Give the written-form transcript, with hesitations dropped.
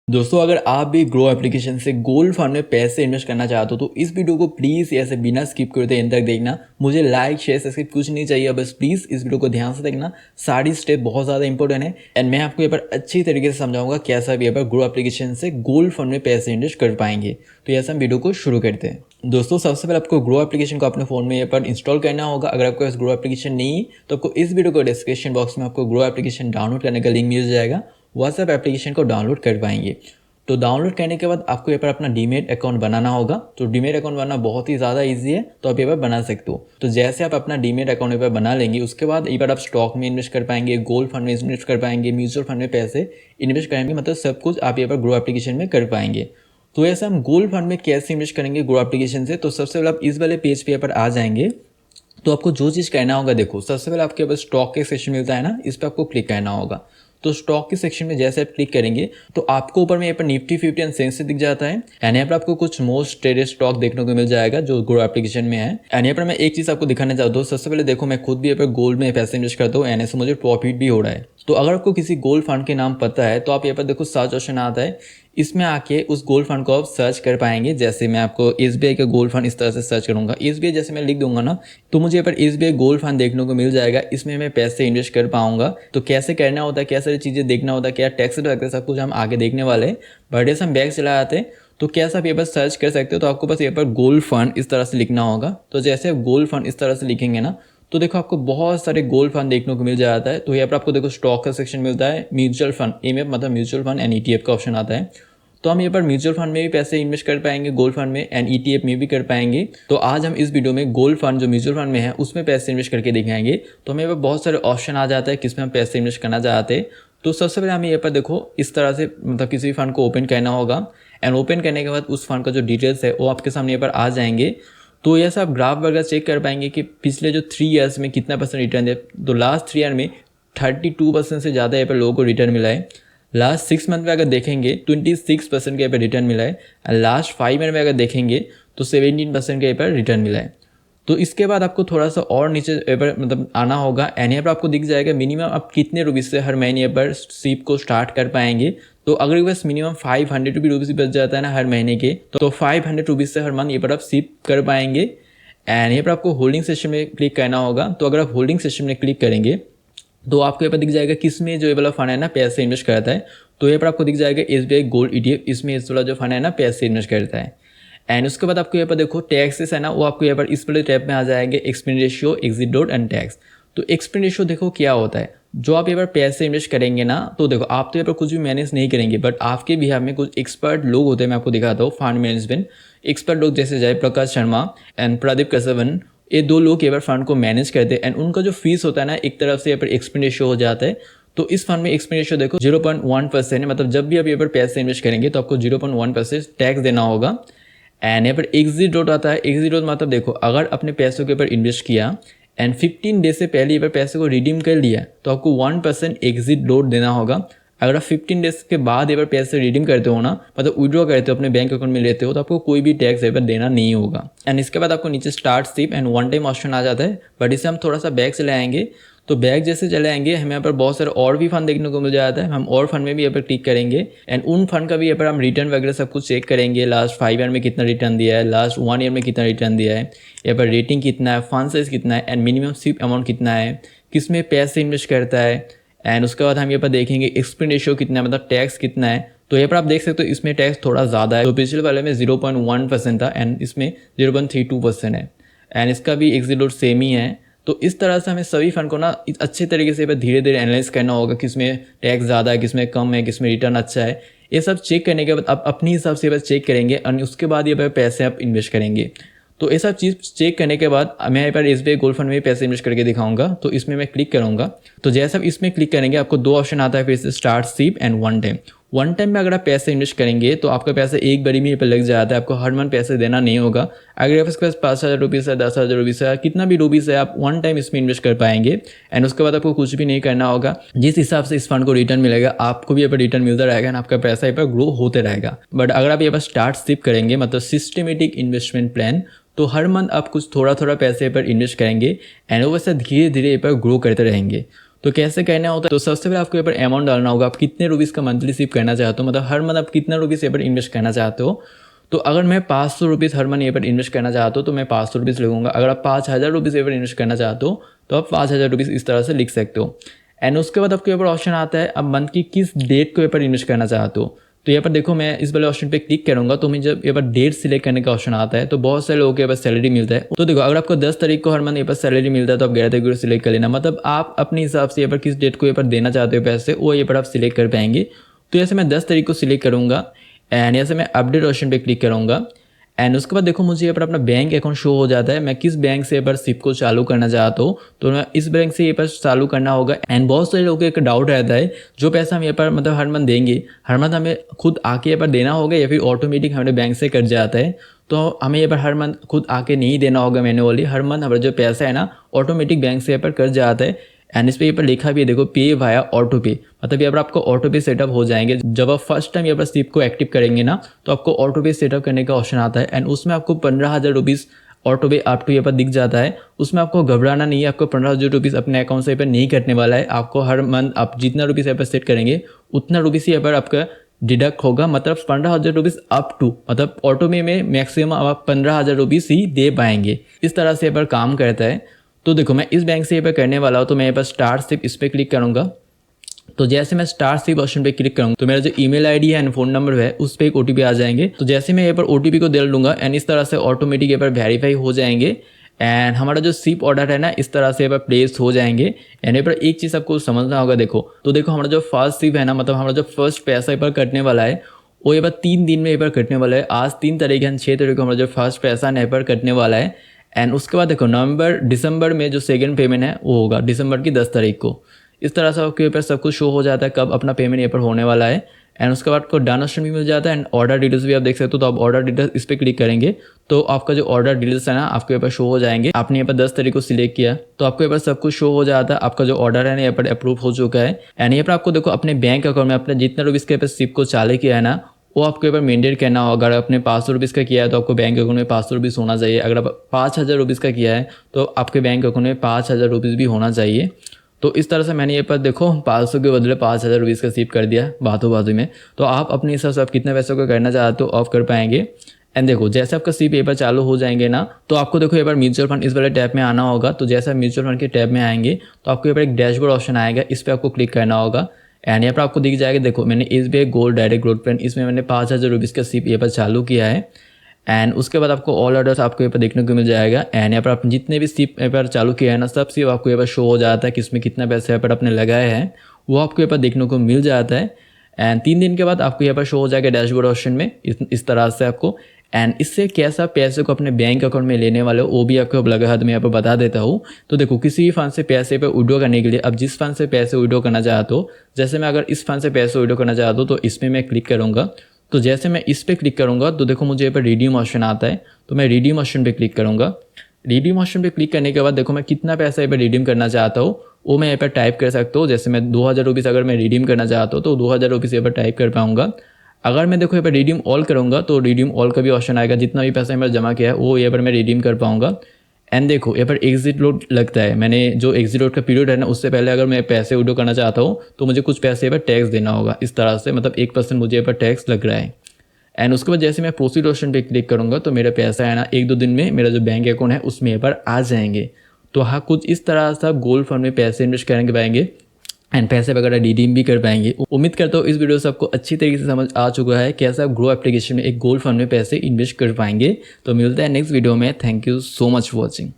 दोस्तों अगर आप भी ग्रो एप्लीकेशन से गोल्ड फंड में पैसे इन्वेस्ट करना चाहते हो तो इस वीडियो को प्लीज़ ऐसे बिना स्किप करते एंड तक देखना। मुझे लाइक शेयर सब्सक्राइब कुछ नहीं चाहिए, बस प्लीज़ इस वीडियो को ध्यान से देखना। सारी स्टेप बहुत ज़्यादा इंपॉर्टेंट है एंड मैं आपको यहाँ पर अच्छी तरीके से समझाऊंगा कैसा भी यहाँ पर ग्रो एप्लीकेशन से गोल्ड फंड में पैसे इन्वेस्ट कर पाएंगे। तो ऐसा हम वीडियो को शुरू करते हैं। दोस्तों सबसे पहले आपको ग्रो एप्लीकेशन को अपने फ़ोन में यहाँ पर इंस्टॉल करना होगा। अगर आपके पास ग्रो एप्लीकेशन नहीं है तो आपको इस वीडियो को डिस्क्रिप्शन बॉक्स में आपको ग्रो एप्लीकेशन डाउनलोड करने का लिंक मिल जाएगा। व्हाट्सएप एप्लीकेशन को डाउनलोड कर पाएंगे। तो डाउनलोड करने के बाद आपको यहाँ पर अपना डीमेट अकाउंट बनाना होगा। तो डीमेट अकाउंट बनाना बहुत ही ज़्यादा इजी है, तो आप यहाँ पर बना सकते हो। तो जैसे आप अपना डीमेट अकाउंट यहाँ पर बना लेंगे उसके बाद यहाँ पर आप स्टॉक में इन्वेस्ट कर पाएंगे, गोल्ड फंड में इन्वेस्ट कर पाएंगे, म्यूचुअल फंड में पैसे इन्वेस्ट करेंगे, मतलब सब कुछ आप यहाँ पर ग्रो एप्लीकेशन में कर पाएंगे। तो ऐसे हम गोल्ड फंड में कैसे इन्वेस्ट करेंगे ग्रो एप्लीकेशन से, तो सबसे पहले आप इस वाले पेज पे यहाँ पर आ जाएंगे। तो आपको जो चीज़ करना होगा, देखो सबसे पहले आपके पास स्टॉक के सेक्शन मिलता है ना, इस पर आपको क्लिक करना होगा। तो स्टॉक के सेक्शन में जैसे आप क्लिक करेंगे तो आपको ऊपर में यहाँ पर निफ्टी 50 एंड सेंसेक्स दिख जाता है एंड यहाँ पर आपको कुछ मोस्ट ट्रेडेड स्टॉक देखने को मिल जाएगा जो ग्रो एप्लीकेशन में है। एंड यहाँ पर मैं एक चीज़ आपको दिखाना चाहता हूँ। सबसे पहले देखो मैं खुद भी यहाँ पर गोल्ड में पैसे इन्वेस्ट करता हूँ एंड ऐसे मुझे प्रॉफिट भी हो रहा है। तो अगर आपको किसी गोल्ड फंड के नाम पता है तो आप यहाँ पर देखो सर्च ऑप्शन आता है, इसमें आके उस गोल्ड फंड को आप सर्च कर पाएंगे। जैसे मैं आपको एसबीआई का गोल्ड फंड इस तरह से सर्च करूंगा, एसबीआई जैसे मैं लिख दूंगा ना तो मुझे यहाँ पर एसबीआई गोल्ड फंड देखने को मिल जाएगा। इसमें मैं पैसे इन्वेस्ट कर पाऊंगा। तो कैसे करना होता है, क्या सारी चीज़ें देखना होता है, क्या टैक्स लगता है, सब कुछ हम आगे देखने वाले हैं। बट ऐसे हम बैग चला आते हैं तो कैसा आप ये पर सर्च कर सकते हो। तो आपको बस यहाँ पर गोल्ड फंड इस तरह से लिखना होगा। तो जैसे आप गोल्ड फंड इस तरह से लिखेंगे ना तो देखो आपको बहुत सारे गोल्ड फंड देखने को मिल जाता है। तो यहाँ पर आपको देखो स्टॉक का सेक्शन मिलता है, म्यूचुअल फंड एमएफ मतलब म्यूचुअल फंड एंड ईटीएफ का ऑप्शन आता है। तो हम यहाँ पर म्यूचुअल फंड में भी पैसे इन्वेस्ट कर पाएंगे, गोल्ड फंड में एंड ईटीएफ में भी कर पाएंगे। तो आज हम इस वीडियो में गोल्ड फंड जो म्यूचुअल फंड में है उसमें पैसे इन्वेस्ट करके दिखाएंगे। तो हमें यहाँ पर बहुत सारे ऑप्शन आ जाता है किसमें हम पैसे इन्वेस्ट करना चाहते हैं। तो सबसे पहले हमें यहाँ पर देखो इस तरह से मतलब किसी फंड को ओपन करना होगा एंड ओपन करने के बाद उस फंड का जो डिटेल्स है वो आपके सामने यहाँ पर आ जाएंगे। तो ये सब ग्राफ वगैरह चेक कर पाएंगे कि पिछले जो 3 ईयर्स में कितना परसेंट रिटर्न है। तो लास्ट 3 ईयर में 32% से ज़्यादा यहाँ पर लोगों को रिटर्न मिला है। लास्ट 6 मंथ में अगर देखेंगे 26% के यहाँ पर रिटर्न मिला है एंड लास्ट 5 ईयर में अगर देखेंगे तो 17% के यहाँ पर रिटर्न मिला है। तो इसके बाद आपको थोड़ा सा और नीचे पर मतलब आना होगा एंड यहाँ पर आपको दिख जाएगा मिनिमम आप कितने रुपीज़ से हर महीने पर सिप को स्टार्ट कर पाएंगे। तो अगर बस मिनिमम 500 रुपीज़ बच जाता है ना हर महीने के, तो 500 रुपीज़ से हर मंथ ये पर आप सिप कर पाएंगे। एंड यहाँ पर आपको होल्डिंग सेशन में क्लिक करना होगा। तो अगर आप होल्डिंग सेशन में क्लिक करेंगे तो आपको यहाँ पर दिख जाएगा किस में जो ये वाला फंड है ना पैसे इन्वेस्ट करता है। तो यहाँ पर आपको दिख जाएगा एसबीआई गोल्ड ईटीएफ, इसमें इस वाला जो फंड है ना पैसे इन्वेस्ट करता है। एंड उसके बाद आपको यहाँ पर देखो टैक्सेस है ना, वो आपको यहाँ पर इस वाले टैब में आ जाएंगे, expense ratio, exit dot and tax. तो एक्सपेंस रेशियो देखो क्या होता है, जो आप यहाँ पर पैसे इन्वेस्ट करेंगे ना तो देखो आप तो यहाँ पर कुछ भी मैनेज नहीं करेंगे बट आपके बिहार में कुछ एक्सपर्ट लोग होते हैं। मैं आपको दिखाता हूँ फंड मैनेजमेंट एक्सपर्ट लोग जैसे जयप्रकाश शर्मा एंड प्रदीप कसवन, ये 2 लोग यहाँ पर फंड को मैनेज करते हैं एंड उनका जो फीस होता है ना एक तरफ से यहाँ पर एक्सपेंस रेशियो हो जाता है। तो इस फंड में एक्सपेंस रेशियो देखो 0.1% है, मतलब जब भी आप यहाँ पर पैसे इन्वेस्ट करेंगे तो आपको 0.1% टैक्स देना होगा। एंड यहाँ पर एग्जिट डॉट आता है। एग्जिट डॉट मतलब देखो अगर अपने पैसों के ऊपर इन्वेस्ट किया एंड 15 डेज से पहले यहाँ पर पैसे को रिडीम कर लिया तो आपको 1% एग्जिट डॉट देना होगा। अगर आप 15 डेज के बाद यहाँ पर पैसे रिडीम करते हो ना, मतलब विड्रॉ करते हो अपने बैंक अकाउंट में लेते हो, तो आपको कोई भी टैक्स यहाँ पर देना नहीं होगा। एंड इसके बाद आपको नीचे start SIP and one time option आ जाता है। बट इसे हम थोड़ा सा बैक चले आएंगे। तो बैग जैसे चले आएंगे हमें यहाँ पर बहुत सारे और भी फंड देखने को मिल जाता है। हम और फंड में भी यहाँ पर क्लिक करेंगे एंड उन फंड का भी यहाँ पर हम रिटर्न वगैरह सब कुछ चेक करेंगे। लास्ट 5 ईयर में कितना रिटर्न दिया है, लास्ट 1 ईयर में कितना रिटर्न दिया है, यहाँ पर रेटिंग कितना है, फंड साइज कितना है एंड मिनिमम सिप अमाउंट कितना है, किस में पैसे इन्वेस्ट करता है। एंड उसके बाद हम यहाँ पर देखेंगे एक्सपेंस रेशियो कितना है, मतलब टैक्स कितना है। तो यहाँ पर आप देख सकते हो इसमें टैक्स थोड़ा ज़्यादा है। तो पिछले वाले में 0.1% था एंड इसमें 0.32% है एंड इसका भी एग्जिट डॉट सेम ही है। तो इस तरह से हमें सभी फंड को ना अच्छे तरीके से धीरे धीरे एनालाइज करना होगा, किसमें टैक्स ज़्यादा है, किसमें कम है, किसमें रिटर्न अच्छा है। ये सब चेक करने के बाद आप अपने हिसाब से बस चेक करेंगे और उसके बाद ये पैसे आप इन्वेस्ट करेंगे। तो ये सब चीज़ चेक करने के बाद मैं यहाँ पर एसबीआई गोल्ड फंड में पैसे इन्वेस्ट करके दिखाऊंगा। तो इसमें मैं क्लिक करूंगा। तो जैसे आप इसमें क्लिक करेंगे आपको 2 ऑप्शन आता है फिर से, start SIP and one time में अगर आप पैसे इन्वेस्ट करेंगे तो आपका पैसा एक बारी में यहाँ पर लग जाता है। आपको हर मंथ पैसे देना नहीं होगा। अगर आपके पास 5,000 रुपीज़ है, 10,000 रुपीज़ है, कितना भी रुपीज़ है, आप वन टाइम इसमें इन्वेस्ट कर पाएंगे एंड उसके बाद आपको कुछ भी नहीं करना होगा। जिस हिसाब से इस फंड को रिटर्न मिलेगा आपको भी यहाँ पर रिटर्न मिलता रहेगा एंड आपका पैसा यहाँ पर ग्रो होते रहेगा। बट अगर आप यहाँ पर स्टार्ट सिप करेंगे मतलब सिस्टमेटिक इन्वेस्टमेंट प्लान, तो हर मंथ आप कुछ थोड़ा थोड़ा पैसे पर इन्वेस्ट करेंगे एंड वो वैसे धीरे धीरे पर ग्रो करते रहेंगे। तो कैसे करना होता है, तो सबसे पहले आपको यहाँ पर अमाउंट डालना होगा, आप कितने रुपीज़ का मंथली सिप करना चाहते हो, मतलब हर मंथ आप कितना रुपीज़ यहाँ पर इन्वेस्ट करना चाहते हो। तो अगर मैं 500 रुपीज़ हर मंथ यहाँ पर इन्वेस्ट करना चाहता हूँ तो मैं 500 रुपीज़ लगूंगा। अगर आप 5000 रुपीज़ यहाँ पर इन्वेस्ट करना चाहते हो तो आप 5000 रुपीज़ इस तरह से लिख सकते हो। एंड उसके बाद आपको यहाँ पर ऑप्शन आता है अब मंथ की किस डेट को यहाँ पर इन्वेस्ट करना चाहते हो। तो यहाँ पर देखो मैं इस वाले ऑप्शन पे क्लिक करूंगा तो मुझे जब यहाँ पर डेट सिलेक्ट करने का ऑप्शन आता है तो बहुत सारे लोगों के यहाँ पर सैलरी मिलता है। तो देखो अगर आपको 10 तारीख को हर मंथ यहाँ पर सैलरी मिलता है तो आप 11 तारीख को सिलेक्ट कर लेना, मतलब आप अपने हिसाब से यहाँ पर किस डेट को यहाँ पर देना चाहते हो पैसे वो यहाँ पर आप सिलेक्ट कर पाएंगे। तो जैसे मैं 10 तारीख को सिलेक्ट करूंगा एंड यहाँ से मैं अपडेट ऑप्शन पे क्लिक करूंगा एंड उसके बाद देखो मुझे यहाँ पर अपना बैंक अकाउंट शो हो जाता है। मैं किस बैंक से यहाँ पर सिप को चालू करना चाहता हूँ तो मैं इस बैंक से यहाँ पर चालू करना होगा। एंड बहुत सारे लोगों को एक डाउट रहता है जो पैसा हम यहाँ पर मतलब हर मंथ देंगे, हर मंथ हमें खुद आके यहाँ पर देना होगा या फिर ऑटोमेटिक हमारे बैंक से कट जाता है। तो हमें यहाँ पर हर मंथ खुद आके नहीं देना होगा मैन्युअली, हर मंथ हमारा जो पैसा है ना ऑटोमेटिक बैंक से यहाँ पर कट जाता है। एंड इस पे यहाँ पर लिखा भी है देखो पे वाया ऑटो पे, मतलब यहाँ पर आपको ऑटो पे सेटअप हो जाएंगे। जब आप फर्स्ट टाइम यहाँ पर सिप को एक्टिव करेंगे ना तो आपको ऑटो पे सेटअप करने का ऑप्शन आता है एंड उसमें आपको 15,000 रुपीज़ ऑटो पे आप तो यहाँ पर दिख जाता है। उसमें आपको घबराना नहीं है, आपको 15,000 रुपीज़ अपने अकाउंट से यहाँ पर नहीं कटने वाला है। आपको हर मंथ आप जितना रुपीज़ यहाँ पर सेट करेंगे उतना रुपीज़ यहाँ पर आपका डिडक्ट होगा, मतलब 15,000 रुपीज़ अप टू, मतलब ऑटो में मैक्सिमम आप 15,000 रुपीज़ ही दे पाएंगे। इस तरह से यहाँ पर काम करता है। तो देखो मैं इस बैंक से यहाँ पर करने वाला हूँ तो मैं यहाँ पर स्टार्ट सिप इस पर क्लिक करूँगा। तो जैसे मैं स्टार्ट सिप ऑप्शन पे क्लिक करूँगा तो मेरा जो ईमेल आईडी है एंड फोन नंबर है उस पर एक ओटीपी आ जाएंगे। तो जैसे मैं यहाँ पर ओटीपी को डाल दूंगा एंड इस तरह से ऑटोमेटिक यहाँ पर वेरीफाई हो जाएंगे एंड हमारा जो सिप ऑर्डर है ना इस तरह से यहाँ पर प्लेस हो जाएंगे। एंड यहाँ पर एक चीज़ आपको समझना होगा, देखो तो देखो हमारा जो फर्स्ट सिप है ना, मतलब हमारा जो फर्स्ट पैसा यहाँ पर कटने वाला है वो यहाँ पर 3 दिन में यहाँ पर कटने वाला है। आज 3 तारीख है, 6 तारीख को हमारा जो फर्स्ट पैसा यहाँ पर कटने वाला है। एंड उसके बाद देखो दिसंबर में जो सेकंड पेमेंट है वो होगा दिसंबर की 10 तारीख को। इस तरह से आपके ऊपर सब कुछ शो हो जाता है कब अपना पेमेंट यहाँ पर होने वाला है। एंड उसके बाद आपको डन ऑप्शन भी मिल जाता है एंड ऑर्डर डिटेल्स भी आप देख सकते हो। तो आप ऑर्डर डिटेल्स इस पर क्लिक करेंगे तो आपका जो ऑर्डर डिटेल्स है ना आपके यहाँ पर शो हो जाएंगे। आपने यहाँ पर 10 तारीख को सिलेक्ट किया तो आपको यहाँ पर सब कुछ शो हो जाता है, आपका जो ऑर्डर है ना यहाँ पर अप्रूव हो चुका है। एंड यहाँ पर आपको देखो अपने बैंक अकाउंट में अपने जितना रुपीज़ के सिप को चालू किया है ना वो आपको यहाँ पर मेंटेन करना होगा। अगर आपने 500 रुपीज़ का किया है तो आपको बैंक अकाउंट में 500 रुपीज़ होना चाहिए। अगर आप 5,000 रुपीज़ का किया है तो आपके बैंक अकाउंट में 5,000 रुपीज़ भी होना चाहिए। तो इस तरह से मैंने ये पर देखो 500 के बदले 5,000 रुपीज़ का सिप कर दिया बातों बातों में। तो आप अपने हिसाब से आप कितने पैसों का करना चाहते हो ऑफ कर पाएंगे। एंड देखो जैसे आपका सिप पेपर चालू हो जाएंगे ना तो आपको देखो यहाँ पर म्यूचुअल फंड इस वाले टैब में आना होगा। तो जैसे आप म्यूचुअल फंड के टैब में आएंगे तो आपको यहाँ पर एक डैशबोर्ड ऑप्शन आएगा, इस पर आपको क्लिक करना होगा। एंड यहाँ पर आपको दिख जाएगा देखो मैंने SBI gold direct growth plan इसमें मैंने 5,000 रुपीज़ का सिप यहाँ पर चालू किया है। एंड उसके बाद आपको ऑल ऑर्डर्स आपको यहाँ पर देखने को मिल जाएगा। एंड यहाँ पर आप जितने भी सिप यहाँ पर चालू किया है ना सब सिप आपको यहाँ पर शो हो जाता है कि इसमें कितना पैसा यहाँ पर आपने लगाया है वो आपको यहाँ पर देखने को मिल जाता है। एंड 3 दिन के बाद आपको यहाँ पर शो हो जाएगा डैशबोर्ड ऑप्शन में इस तरह से आपको। एंड इससे कैसा पैसे को अपने बैंक अकाउंट में लेने वाले हो वो भी आपको लगातार मैं यहाँ पर बता देता हूँ। तो देखो किसी भी फंड से पैसे पे विड्रॉ करने के लिए अब जिस फंड से पैसे विड्रॉ करना चाहते हो, जैसे मैं अगर इस फंड से पैसे विड्रॉ करना चाहता हूँ तो इसमें मैं क्लिक करूँगा। तो जैसे मैं इस पर क्लिक करूँगा तो देखो मुझे यहाँ पर रिडीम ऑप्शन आता है तो मैं रिडीम ऑप्शन पर क्लिक करूँगा। रिडीम ऑप्शन पे क्लिक करने के बाद देखो मैं कितना पैसा यहाँ पर रिडीम करना चाहता हूँ वो मैं यहाँ पर टाइप कर सकता हूँ। जैसे मैं 2,000 रुपीज़ अगर मैं रिडीम करना चाहता हूँ तो 2,000 रुपीज़ यहाँ पर टाइप कर पाऊँगा। अगर मैं देखो यहाँ पर रिडीम ऑल करूँगा तो रिडीम ऑल का भी ऑप्शन आएगा, जितना भी पैसा मैं जमा किया है वो यहाँ पर मैं रिडीम कर पाऊँगा। एंड देखो यहाँ पर एग्जिट लोड लगता है, मैंने जो एग्जिट लोड का पीरियड है ना उससे पहले अगर मैं पैसे विड्रॉ करना चाहता हूँ तो मुझे कुछ पैसे यहाँ पर टैक्स देना होगा इस तरह से, मतलब 1% मुझे यहाँ पर टैक्स लग रहा है। एंड उसके बाद जैसे मैं प्रोसीड ऑप्शन पे क्लिक करूँगा तो मेरा पैसा है ना 1-2 दिन में मेरा जो बैंक अकाउंट है उसमें यहाँ पर आ जाएंगे। तो हाँ कुछ इस तरह से आप गोल्ड फंड में पैसे इन्वेस्ट करेंगे पाएंगे एंड पैसे वगैरह रिडीम भी कर पाएंगे। उम्मीद करता हूँ इस वीडियो से आपको अच्छी तरीके से समझ आ चुका है कैसे आप ग्रो एप्लीकेशन में एक गोल्ड फंड में पैसे इन्वेस्ट कर पाएंगे। तो मिलता है नेक्स्ट वीडियो में। Thank you so much for watching.